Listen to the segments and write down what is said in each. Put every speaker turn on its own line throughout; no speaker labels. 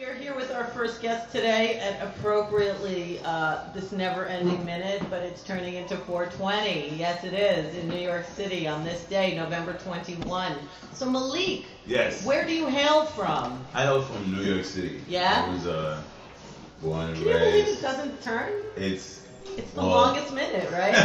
We are here with our first guest today at appropriately this never-ending minute, but it's turning into 4:20. Yes, it is, in New York City on this day, November 21. So MaLiK,
yes,
where do you hail from?
I hail from New York City.
Yeah?
I was born and
Can you believe
raised.
it doesn't turn?
It's
the longest minute, right?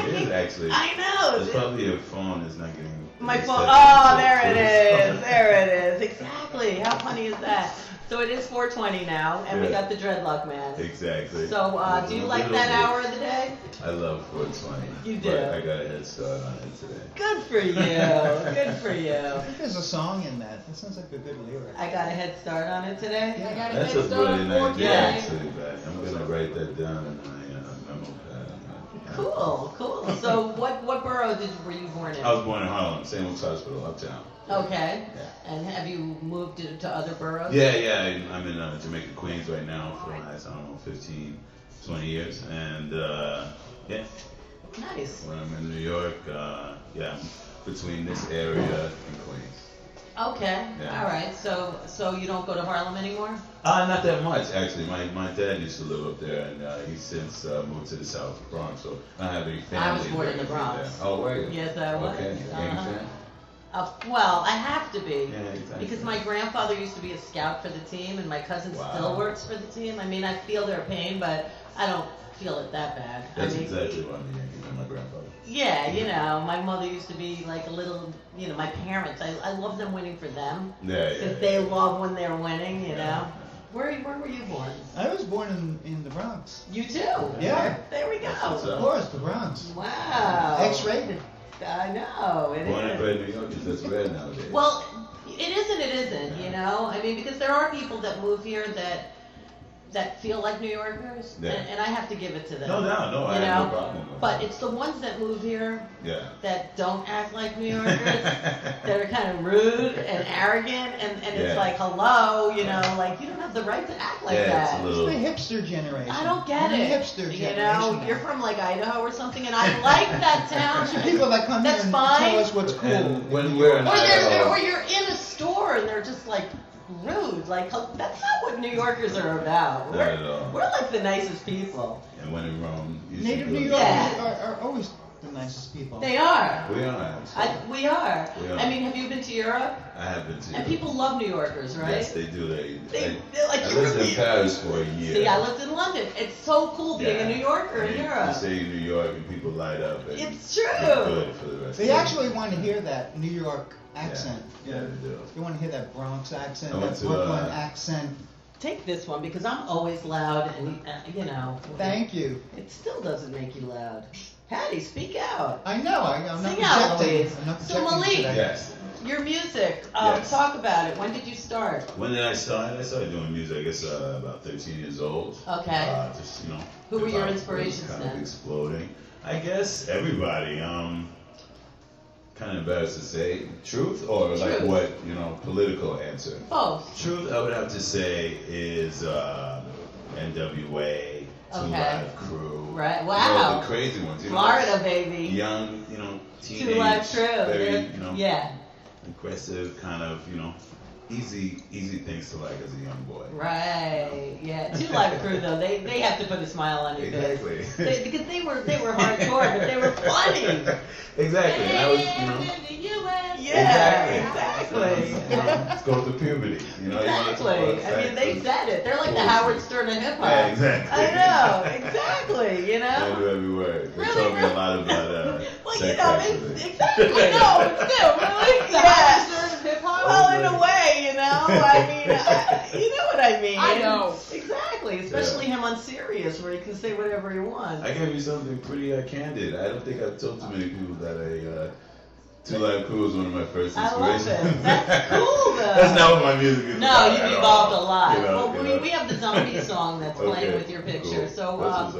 It is actually.
I know.
It's probably your phone is not getting.
My phone. Oh, there it is. There it is. Exactly. How funny is that? So it is 4:20 now, and we got the dreadlock man.
Exactly.
So do you like that hour of the day?
I love 4:20.
You do.
But I got a head start on it today.
Good for you. Good for you.
I think there's a song in that. That sounds like a good lyric.
I got a head start on it today.
Yeah.
I got a
That's
head
a
start
brilliant idea,
Yeah.
actually. But I'm gonna write that down in my memo pad.
Cool, cool. So what borough were you born in?
I was born in Harlem, St. Luke's Hospital, uptown.
Okay.
Yeah.
And have you moved to other boroughs?
Yeah. I'm in Jamaica, Queens right now for the last, 15, 20 years. And, yeah.
Nice.
When I'm in New York, between this area and Queens.
Okay.
Yeah.
All right. So you don't go to Harlem anymore?
Not that much, actually. My dad used to live up there, and he's since moved to the South Bronx, so I don't have any family.
I was born in the Bronx.
There. Oh, were you?
Yes, I was.
Okay. Yankee fan?
Well, I have to be.
Yeah, exactly.
Because my grandfather used to be a scout for the team, and my cousin
Wow.
still works for the team. I mean, I feel their pain, but I don't feel it that bad.
That's
I mean,
exactly why I'm a Yankee fan, my grandfather.
yeah, my mother used to be like a little, my parents, I love them winning for them.
Yeah.
Because they love when they're winning, you know. Where were you born?
I was born in the Bronx.
You too?
Yeah.
There we
what's
go.
up.
Of course, the Bronx.
Wow.
X-rated.
I know, it
Born and
is.
bred in New York, that's rare nowadays.
Well, it isn't, I mean, because there are people that move here that feel like New Yorkers,
Yeah.
and I have to give it to them.
No, I have no problem with
But
that.
it's the ones that move here
Yeah.
that don't act like New Yorkers, that are kind of rude and arrogant, and it's
Yeah.
like, hello, like you don't have the right to act like
Yeah,
that.
it's a little.
It's the hipster generation.
I don't get
I'm
it.
the hipster generation.
You're from like Idaho or something, and I like that town.
There's people that come
That's
here and
fine.
tell us what's cool.
And when we're in Idaho,
Or you're in a store and they're just like rude. Like that's not what New Yorkers are about.
Not at all.
We're like the nicest people.
and when in Rome, you should
Native
go
New
to-
Yorkers
Yeah.
are always the nicest people.
They are.
We are. Actually.
We are.
We are.
I mean, have you been to Europe?
I have been to.
And people love New Yorkers, right?
Yes, they do.
They're like,
I
you
lived
were
in Paris for a year.
See, I lived in London. It's so cool being a New Yorker in
You
Europe.
say New York and people light up. And
It's true.
it's good for the rest.
They
of
actually want to hear that New York accent.
Yeah, they do.
They want to hear that Bronx accent,
I went
that
to,
Brooklyn accent.
Take this one because I'm always loud and,
Thank you.
It still doesn't make you loud. Hattie, speak out.
I know. I'm not
Sing out,
projecting.
please.
I'm not
So,
projecting
MaLiK.
today.
Yes.
Your music,
Yes.
talk about it. When did you start?
When did I start? I started doing music, I guess, about 13 years old.
Okay.
Just,
Who were your
it was
inspirations
kind
then?
of exploding. I guess everybody. Kind of embarrassed to say truth or like
Truth.
what, political answer.
Both.
Truth, I would have to say, is NWA, Two
Okay.
Live Crew.
Right. Wow.
The crazy ones.
Florida, baby.
Young, teenage.
Two Live Crew.
Very,
Yeah.
aggressive, kind of, easy things to like as a young boy.
Right. Yeah. Two Live Crew though, they have to put a smile on your
Exactly.
face. Because they were hardcore, but they were funny.
Exactly. I was,
Yeah. Exactly.
Let's go through puberty.
Exactly. I mean, they said it. They're like the Howard Stern of hip hop.
Yeah, exactly.
I know. Exactly.
I do every word. They
Really,
told me
really?
a lot about
Well,
sex,
they,
actually.
exactly. No, it's still really. Yeah. Well, in a way, I mean, you know what I mean.
I know.
Exactly. Especially him on Sirius, where he can say whatever he wants.
I gave you something pretty candid. I don't think I've told too many people that Two Live Crew was one of my first
I love
inspirations.
it. That's cool, though.
That's not what my music is
No,
about
you've
at
evolved
all.
a lot.
You know.
We have the zombie song that's playing
Okay,
with your picture.
cool.
So,
That's what's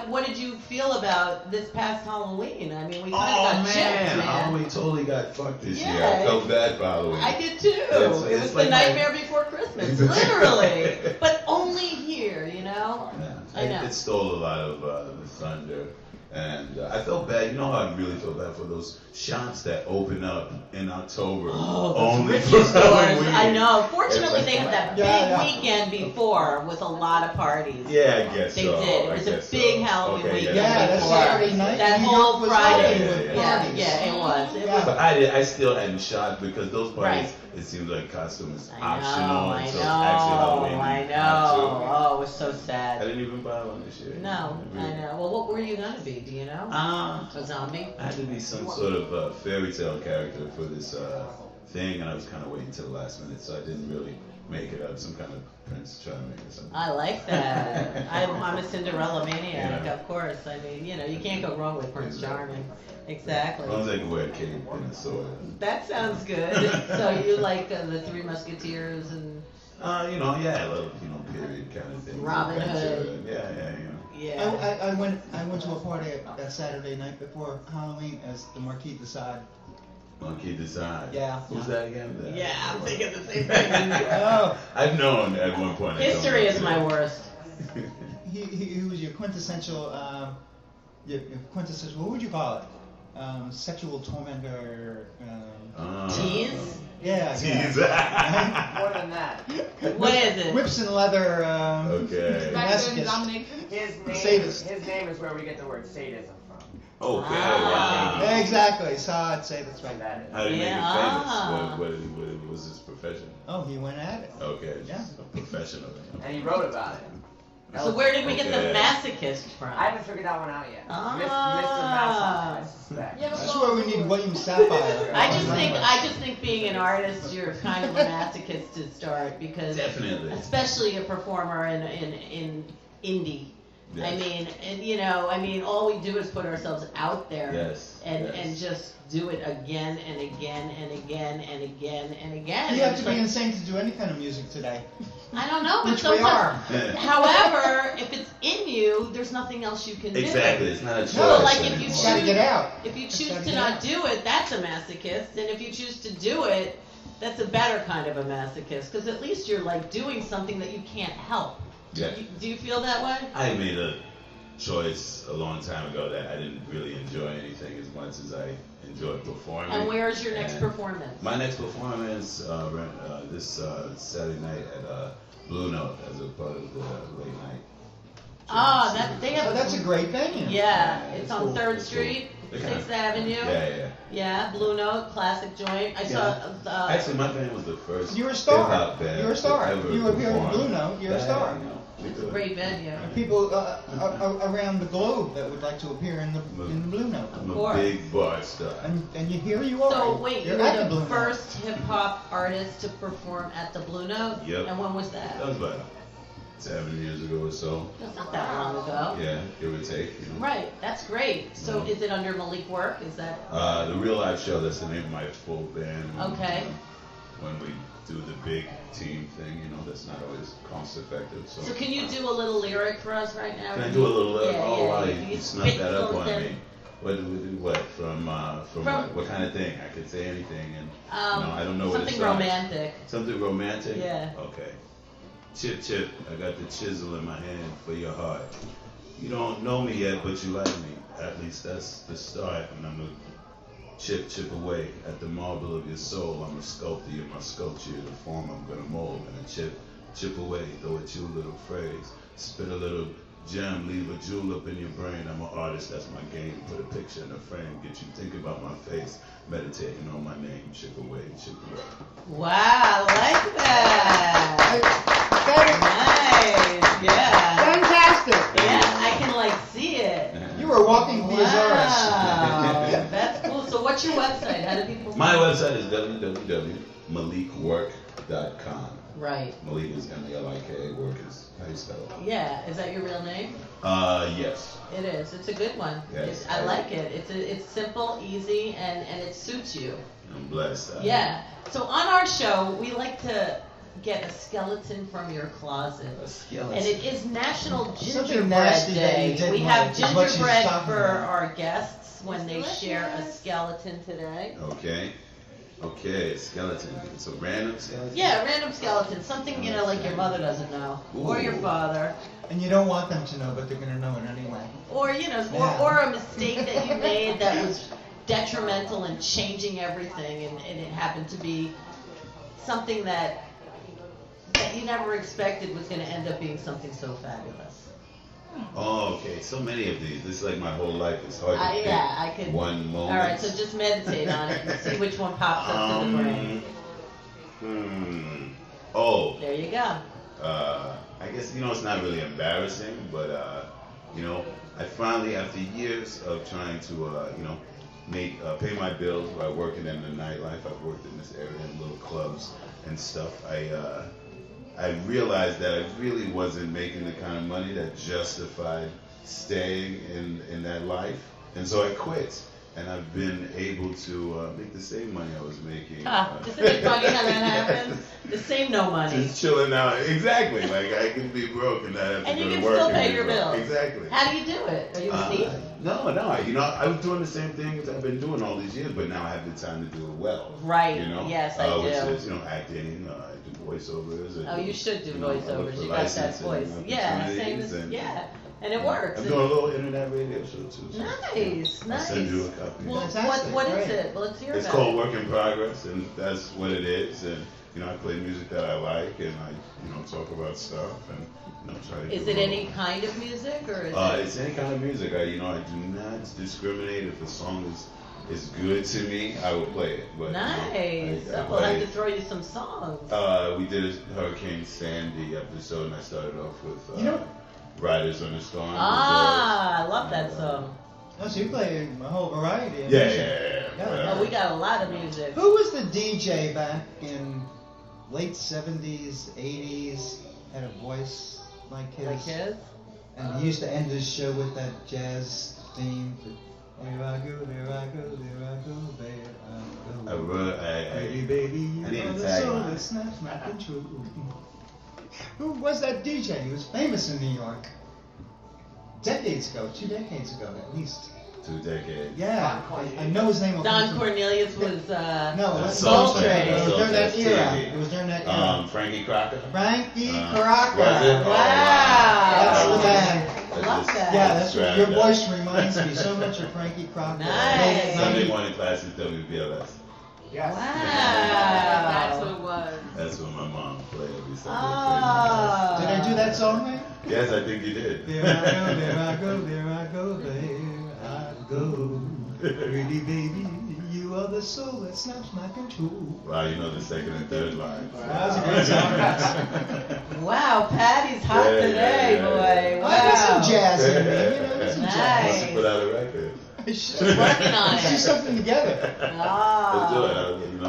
up.
what did you feel about this past Halloween? I mean, we kind
Oh
of got chipped,
man,
man.
Halloween totally got fucked this year.
Yeah.
I felt bad for Halloween.
I did too.
It's
It was
like
the nightmare before Christmas, literally. But only here,
Yeah,
I know.
It stole a lot of the thunder And I felt bad. You know how I really feel bad for those shops that open up in October only for
Richie stores.
Halloween.
I know. Fortunately, they had that big
Yeah.
weekend before with a lot of parties.
Yeah, I guess
They
so.
did. It
I
was a
guess
big
so.
Halloween
Okay,
weekend.
Yeah, that's
before.
Saturday night.
That
New
whole
York was
Friday.
rocking with
Yeah,
parties.
yeah, it was. It
Yeah.
was.
But I still hadn't shot because those parties,
Right.
it seems like costume is
I
optional.
know,
and so it's actually Halloween.
I
you
know.
have to.
Oh, it was so
I
sad.
didn't even buy one this year.
No, I
Really.
know. Well, what were you gonna be? Do you know? A zombie?
I had to be some sort of fairy tale character for this thing, and I was kind of waiting till the last minute, so I didn't really make it up. Some kind of Prince Charming or something.
I like that. I'm a Cinderella maniac,
Yeah.
of course. I mean, you can't go wrong with Prince Charming. Exactly.
As long as I can wear a cape and a sword.
That sounds good. So you like the Three Musketeers and
Yeah, I love, period kind of thing.
Robin
Adventure,
Hood.
Yeah.
I went to a party that Saturday night before Halloween as the Marquis de Sade.
Monkey Design.
Yeah.
Who's that again?
Yeah, I'm thinking the same thing.
Oh,
I've known at one point. I don't
History
know
is my
today.
worst.
he was your quintessential, your quintessential. What would you call it? Sexual tormentor.
Tease?
Yeah.
Tease.
More than that.
What is it?
Whips and leather.
Okay.
Masochist.
His name is where we get the word sadism from.
Okay.
Ah.
Wow.
Yeah, exactly. Sade, say that's right.
That is.
How did he make
Yeah,
it famous?
ah.
What was his profession?
Oh, he went at it.
Okay.
Yeah.
Just a professional.
And he wrote about it.
So where did we get the
Okay.
masochist from?
I haven't figured that one out yet.
Ah.
Mr. Masoch, I suspect.
That's where we need William Sapphire.
I just think being an artist, you're kind of a masochist to start because
Definitely.
especially a performer in indie.
Yes.
I mean, all we do is put ourselves out there
Yes.
and just do it again and again and again and again and again.
You have
It's
to be
like-
insane to do any kind of music today.
I don't know, but
Which we
sometimes.
are.
However, if it's in you, there's nothing else you can do.
Exactly. It's not a choice.
No, like if you
You gotta
choose,
get out.
if you
It's
choose
gotta
to
get
not
out.
do it, that's a masochist, and if you choose to do it, that's a better kind of a masochist, because at least you're like doing something that you can't help.
Yeah.
Do you feel that way?
I made a choice a long time ago that I didn't really enjoy anything as much as I enjoyed performing.
And where's your next
And
performance?
My next performance this Saturday night at Blue Note as a part of the late night.
Ah, they have.
Oh, that's a great venue.
Yeah,
Yeah,
it's
it's
on
cool.
3rd
It's
Street,
cool.
6th Avenue.
Yeah.
Yeah, Blue Note, classic joint. I saw.
Actually, my band was the first
You're a star.
hip-hop band
You're a star.
to ever
You appear in
perform.
Blue Note, you're a star.
It's a great venue.
People around the globe that would like to appear in the Blue Note.
I'm a
course.
big bar star.
And here you are.
So wait, you
You're at
were
Blue
the
Note.
first hip hop artist to perform at the Blue Note?
Yep.
And when was that?
That was about 7 years ago or so.
That's not that long ago.
Yeah, give or take.
Right, that's great. So is it under MaLiK WoRk? Is that?
The Real Life Show, that's the name of my full band.
Okay.
When we do the big team thing, that's not always cost effective.
So can you do a little lyric for us right now?
Can I do a little lyric?
Yeah,
Oh,
yeah.
wow,
Can
you snuck
spit
that up on
something?
me. What? From what kind of thing? I could say anything, and I don't know what it
Something
starts.
romantic.
Something romantic?
Yeah.
Okay. Chip, chip, I got the chisel in my hand for your heart. You don't know me yet, but you like me. At least that's the start, and I'm gonna chip away at the marble of your soul. I'm a sculptor, you're my sculpture, the form I'm gonna mold. And I chip away, throw at you a little phrase. Spit a little gem, leave a jewel up in your brain. I'm an artist, that's my game. Put a picture in a frame, get you thinking about my face. Meditating on my name, chip away, chip away.
Wow, I like that. Nice, yeah.
Fantastic.
Yeah, I can like see it.
You were walking thesaurus.
Wow, that's cool. So what's your website? How do people
My
find it?
website is www.MaLiKWoRk.com.
Right.
MaLiK is MaLiK, work is how you spell it.
Yeah, is that your real name?
Yes.
It is. It's a good one.
Yes.
I like it. It's simple, easy, and it suits you.
I'm blessed.
Yeah. So on our show, we like to get a skeleton from your closet.
A skeleton.
And it is National
Something
Gingerbread
nasty that you
Day.
did,
We have
Mike, is what she's
gingerbread
talking
for
about.
our guests when they share a skeleton today.
Okay. Okay, skeleton. It's a random skeleton?
Yeah, random skeleton. Something, like your mother doesn't know. Or your
Ooh.
father.
And you don't want them to know, but they're going to know it anyway.
Or,
Yeah.
or a mistake that you made that was detrimental and changing everything, and it happened to be something that you never expected was going to end up being something so fabulous.
Oh, okay. So many of these. This is like my whole life. It's hard to pick
I could.
one moment.
All right, so just meditate on it and see which one pops up to the brain.
Oh.
There you go.
I guess, it's not really embarrassing, but, I finally, after years of trying to, pay my bills by working in the nightlife, I've worked in this area in little clubs and stuff, I realized that I really wasn't making the kind of money that justified staying in that life, and so I quit. And I've been able to make the same money I was making.
Isn't it funny how that happens? The same no money.
Just chilling out. Exactly. Like I can be broke and not have to
And
go
you
to
can
work.
still
and
pay
be
your
broke.
bills.
Exactly.
How do you do it? Are you a thief?
No. I was doing the same things I've been doing all these years, but now I have the time to do it well.
Right. Yes, I do.
Which is, acting. I do voiceovers.
Oh, you should do
I look
voiceovers.
for
You got that voice.
licensing
Yeah, same as
opportunities
and it works.
I'm doing a little internet radio show too. So
Nice.
I'll send you a copy.
Well,
Fantastic,
what is
great.
it? Well, let's hear
It's
about
called
it.
Work in Progress, and that's what it is. And I play music that I like, and I talk about stuff, and try to.
Is it any kind of music, or is
It's any kind of music. I do not discriminate. If a song is good to me, I will play it. But,
nice? We'll have to throw you some songs.
We did a Hurricane Sandy episode, and I started off with Riders on the Storm.
I love that song.
Oh, so you play a whole variety of
Yeah.
music.
Oh, we got a lot of music.
Who was the DJ back in late 70s, 80s, had a voice like his?
Like his?
And he used to end his show with that jazz theme. There I go, there I go, there I go, there I go. Pretty baby,
I need
you're
a
the
tagline.
soul that snaps my control. Who was that DJ? He was famous in New York. Decades ago, 2 decades ago at least.
2 decades.
Yeah, I know his name.
Don Cornelius was
No, that's
Soul
Soul
Train.
Train. It was during that
Soul
era.
Train.
It was during that era.
Frankie Crocker.
Frankie
Was
Crocker.
it?
Wow.
That's the man.
I love that.
Yeah, that's what your
Right.
voice reminds me so much of Frankie Crocker.
Nice.
Sunday morning classes, WBLS.
Yes.
Wow.
That's what it was.
That's what my mom played every Sunday.
Oh.
Did I do that song right?
Yes, I think you did.
There I go, there I go, there I go, there I go. Pretty baby, you are the soul that snaps my control.
Wow, you know the second and third lines.
That was a great song.
Wow, Patty's hot
Yeah,
today,
yeah,
boy.
I got some
Wow.
jazz in me, there's some
Nice.
jazz.
Put out a record.
I should.
Working on
Let's do
it.
something together.
Let's do it.
Ah.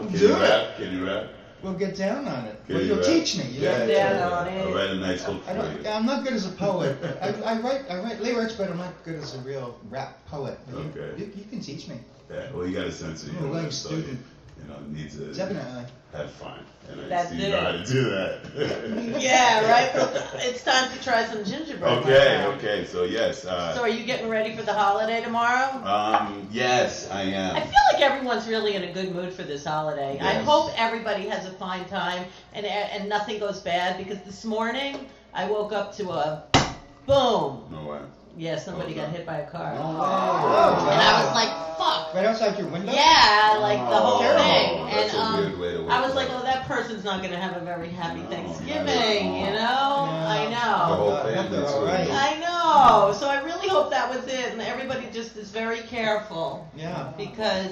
Can
Do
you
it.
rap? Can you rap?
We'll get down on it.
Can
Well,
you
you'll
rap?
teach me.
Get down on it.
I'll write a nice hook for you.
I'm not good as a poet. I write lyrics, but I'm not good as a real rap poet.
Okay.
You can teach me.
Yeah, well, you got a sense of
I'm a
humor,
willing
so
student.
need to
Definitely.
have fun. And I
That's
see you
it.
know how to do that.
Yeah, right. It's time to try some gingerbread. my friend.
Okay, so yes.
So are you getting ready for the holiday tomorrow?
Yes, I am.
I feel like everyone's really in a good mood for this holiday. I
Yes.
hope everybody has a fine time and nothing goes bad, because this morning I woke up to a boom.
No way.
Yeah, somebody got hit by a car.
Oh,
And I was like, fuck.
Right outside your window?
Yeah, like the whole
Oh,
thing.
that's
And
a weird way to wake
I was
up.
like, oh, that person's not going to have a very happy
No,
Thanksgiving, you know? I
The
know.
whole family
All
too.
right.
I know. So I really hope that was it. And everybody just is very careful,
Yeah.
because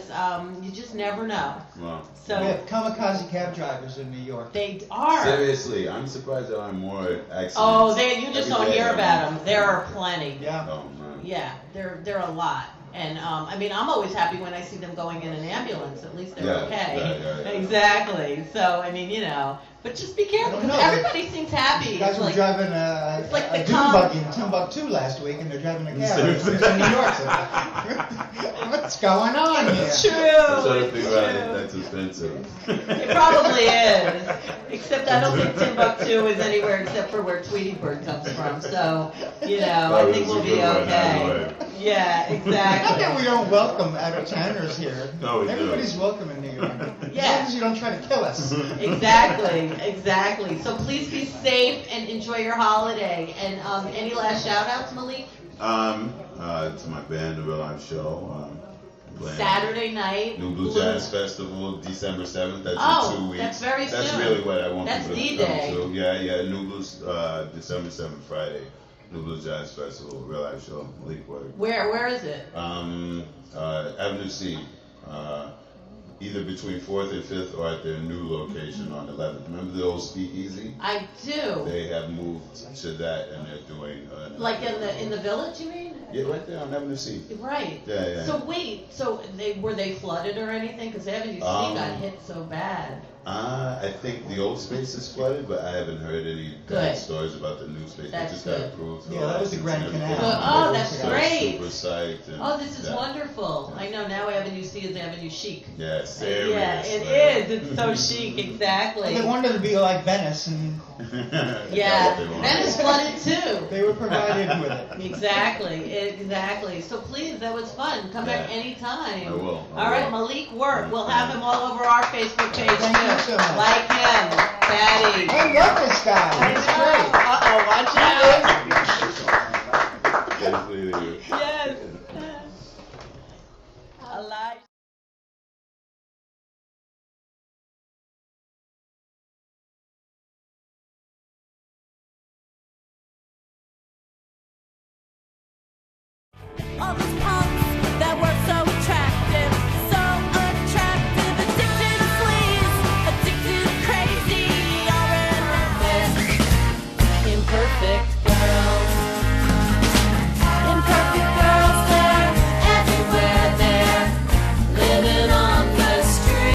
you just never know.
Well,
We
So
have kamikaze cab drivers in New York.
they are.
seriously, I'm surprised there aren't more accidents.
Oh, you just
every
don't
day.
hear about them. There are plenty.
Yeah.
Oh man.
Yeah, there are a lot. And I mean, I'm always happy when I see them going in an ambulance. At least they're
Yeah,
okay.
yeah.
Exactly. So I mean, but just be careful,
I don't
because
know.
everybody seems happy.
Guys
It's
were
like,
driving
it's like
a
the
dune
com-
buggy in Timbuktu last week, and they're driving a cab in New York. So, what's going on here?
it's true.
I'm trying to figure out
It's
if
true.
that's offensive.
It probably is. It Except I don't think Timbuktu is anywhere except for where Tweety Bird comes from. So, you know, I think we'll be okay. Yeah,
Not
exactly.
that we don't welcome out-of-towners here.
No, we do.
Everybody's welcome in New York. As
Yeah.
long as you don't try to kill us.
Exactly. So please be safe and enjoy your holiday. And any last shout outs, MaLiK?
To my band, The Real Life Show. Playing
Saturday night.
New Blue Jazz Festival, December 7th. That's
Oh,
in 2 weeks.
that's very
That's
soon.
really what I want
That's
people to
D-Day.
come to. Yeah. New Blues, December 7th, Friday. New Blue Jazz Festival, Real Life Show, MaLiK WoRk.
Where is it?
Avenue C. Either between 4th and 5th or at their new location on 11th. Remember the old Speakeasy?
I do.
They have moved to that and they're doing...
Like in the village, you mean?
Yeah, right there on Avenue C.
Right.
Yeah.
So wait, were they flooded or anything? Because Avenue C got hit so bad.
I think the old space is flooded, but I haven't heard any bad stories about the new space.
That's
they just
good.
got approved. for
Yeah, that was the
license
Grand
and
Canal.
everything.
Oh, that's
They're
great.
Super psyched. And
Oh, this is
yeah.
wonderful. I know now Avenue C is Avenue Chic.
Yeah, serious.
Yeah, it is. It's so chic, exactly.
They wanted to be like Venice, and
Yeah, Venice flooded too.
they were provided with it.
Exactly. So please, that was fun. Come back
Yeah.
anytime.
I will.
All right, MaLiK WoRk. We'll have him all over our Facebook page
Thank you
too.
so much.
Like him, Patty.
I love this guy. He's great.
Uh-oh, watch out.